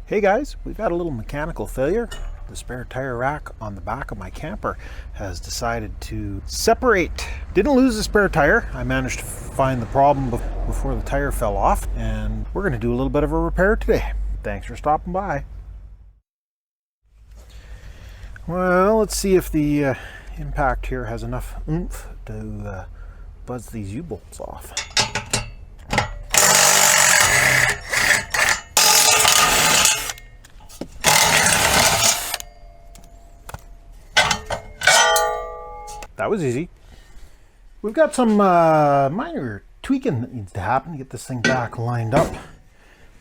Hey guys, we've had a little mechanical failure. The spare tire rack on the back of my camper has decided to separate. Didn't lose the spare tire. I managed to find the problem before the tire fell off, and we're going to do a little bit of a repair today. Thanks for stopping by. Well, let's see if the impact here has enough oomph to buzz these U-bolts off. That was easy. We've got some minor tweaking that needs to happen to get this thing back lined up.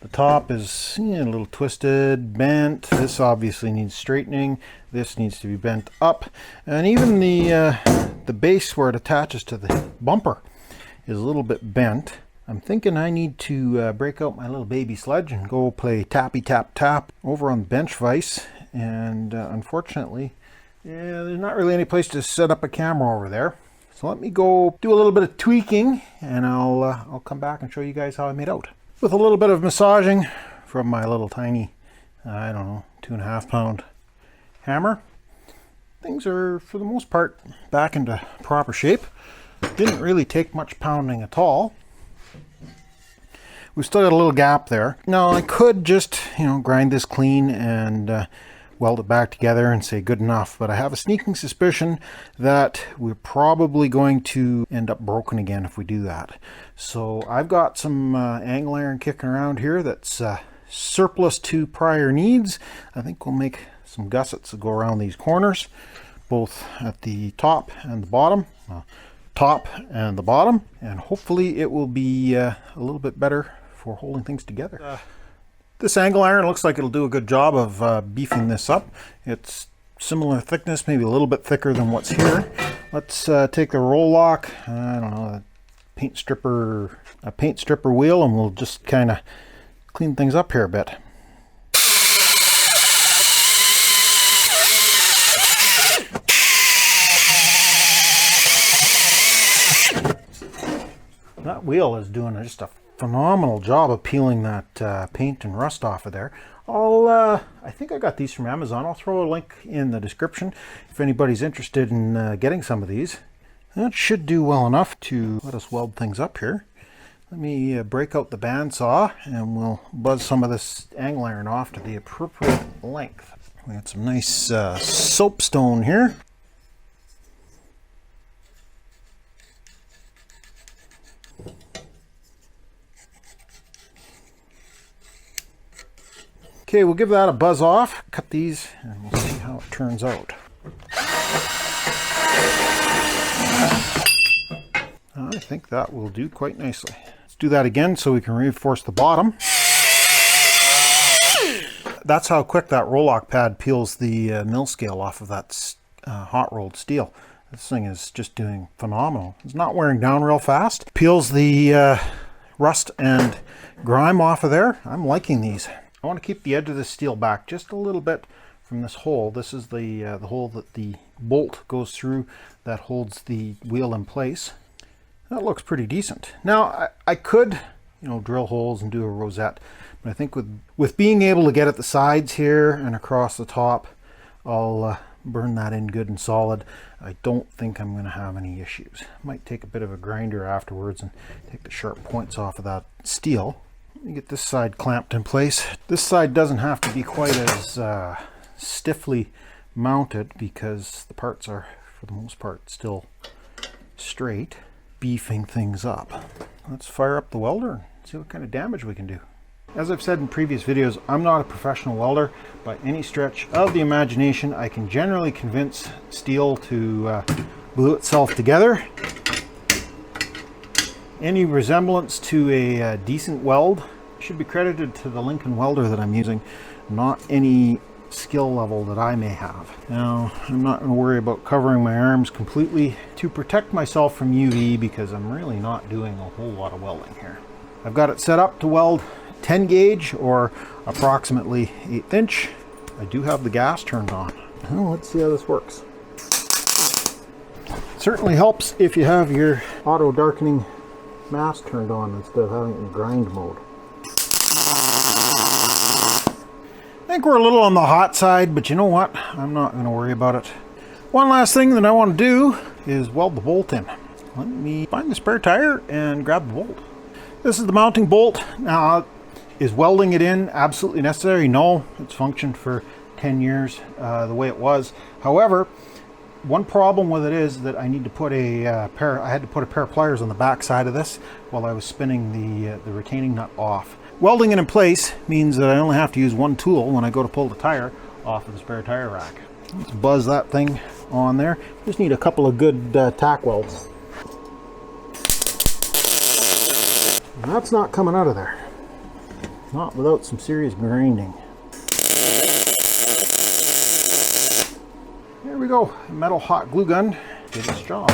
The top is a little twisted, bent. This obviously needs straightening. This needs to be bent up. And even the base where it attaches to the bumper is a little bit bent. I'm thinking I need to break out my little baby sledge and go play tappy tap tap over on the bench vise. And unfortunately, yeah, there's not really any place to set up a camera over there. So let me go do a little bit of tweaking and I'll come back and show you guys how I made out. With a little bit of massaging from my little tiny, I don't know, 2.5 pound hammer, things are for the most part back into proper shape. Didn't really take much pounding at all. We've still got a little gap there. Now I could just, grind this clean and weld it back together and say good enough, but I have a sneaking suspicion that we're probably going to end up broken again if we do that. So I've got some angle iron kicking around here that's surplus to prior needs. I think we'll make some gussets that go around these corners, both at the top and the bottom. And hopefully it will be a little bit better for holding things together. This angle iron looks like it'll do a good job of beefing this up. It's similar thickness, maybe a little bit thicker than what's here. Let's take the roll lock, I don't know, a paint stripper wheel, and we'll just kind of clean things up here a bit. That wheel is doing just a phenomenal job of peeling that paint and rust off of there. I think I got these from Amazon. I'll throw a link in the description if anybody's interested in getting some of these. That should do well enough to let us weld things up here. Let me break out the bandsaw and we'll buzz some of this angle iron off to the appropriate length. We got some nice soapstone here. Okay, we'll give that a buzz off, cut these, and we'll see how it turns out. I think that will do quite nicely. Let's do that again so we can reinforce the bottom. That's how quick that roll lock pad peels the mill scale off of that hot rolled steel. This thing is just doing phenomenal. It's not wearing down real fast. Peels the rust and grime off of there. I'm liking these. I want to keep the edge of this steel back just a little bit from this hole. This is the hole that the bolt goes through that holds the wheel in place. That looks pretty decent. Now I could, drill holes and do a rosette, but I think with being able to get at the sides here and across the top, I'll burn that in good and solid. I don't think I'm going to have any issues. Might take a bit of a grinder afterwards and take the sharp points off of that steel. Let me get this side clamped in place. This side doesn't have to be quite as stiffly mounted because the parts are, for the most part, still straight. Beefing things up. Let's fire up the welder and see what kind of damage we can do. As I've said in previous videos, I'm not a professional welder by any stretch of the imagination. I can generally convince steel to glue itself together. Any resemblance to a decent weld should be credited to the Lincoln welder that I'm using, not any skill level that I may have. Now, I'm not going to worry about covering my arms completely to protect myself from UV because I'm really not doing a whole lot of welding here. I've got it set up to weld 10 gauge or approximately 1/8 inch. I do have the gas turned on. Well, let's see how this works. It certainly helps if you have your auto darkening mask turned on instead of having it in grind mode. think we're a little on the hot side, but you know what? I'm not going to worry about it. One last thing that I want to do is weld the bolt in. Let me find the spare tire and grab the bolt. This is the mounting bolt. Now, is welding it in absolutely necessary? No, it's functioned for 10 years the way it was. However, one problem with it is that I need to put I had to put a pair of pliers on the back side of this while I was spinning the retaining nut off. Welding it in place means that I only have to use one tool when I go to pull the tire off of the spare tire rack. Let's buzz that thing on there. Just need a couple of good tack welds. And that's not coming out of there. Not without some serious grinding. There we go. A metal hot glue gun did its job.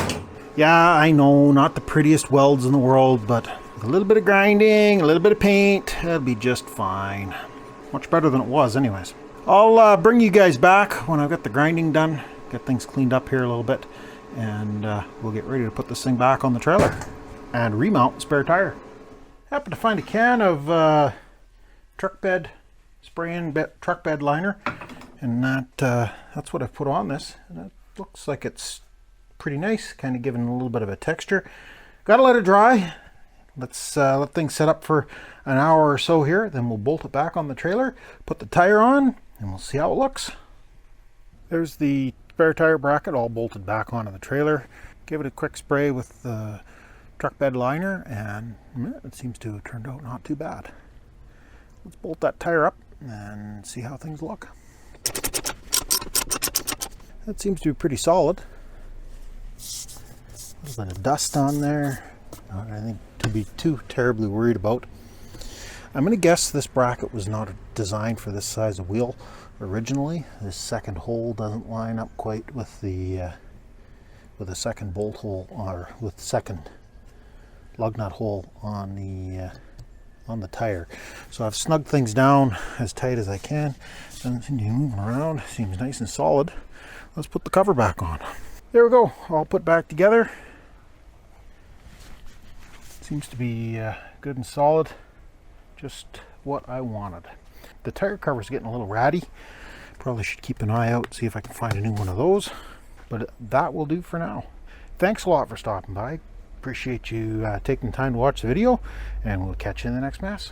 Yeah, I know, not the prettiest welds in the world, but with a little bit of grinding, a little bit of paint, that'll be just fine. Much better than it was anyways. I'll bring you guys back when I've got the grinding done, get things cleaned up here a little bit, and we'll get ready to put this thing back on the trailer and remount the spare tire. Happened to find a can of truck bed spray-in truck bed liner, and that's what I've put on this, and it looks like it's pretty nice, kind of giving a little bit of a texture. Gotta let it dry. Let's let things set up for an hour or so here, then we'll bolt it back on the trailer, put the tire on, and we'll see how it looks. There's the spare tire bracket all bolted back onto the trailer. Give it a quick spray with the truck bed liner, and it seems to have turned out not too bad. Let's bolt that tire up and see how things look. That seems to be pretty solid. A little bit of dust on there. Not anything to be too terribly worried about. I'm going to guess this bracket was not designed for this size of wheel originally. This second hole doesn't line up quite with the second bolt hole, or with the second lug nut hole on the tire. So I've snugged things down as tight as I can. Doesn't seem to be moving around. Seems nice and solid. Let's put the cover back on. There we go. All put back together. Seems to be good and solid. Just what I wanted. The tire cover's getting a little ratty. Probably should keep an eye out, see if I can find a new one of those. But that will do for now. Thanks a lot for stopping by. Appreciate you taking the time to watch the video, and we'll catch you in the next mess.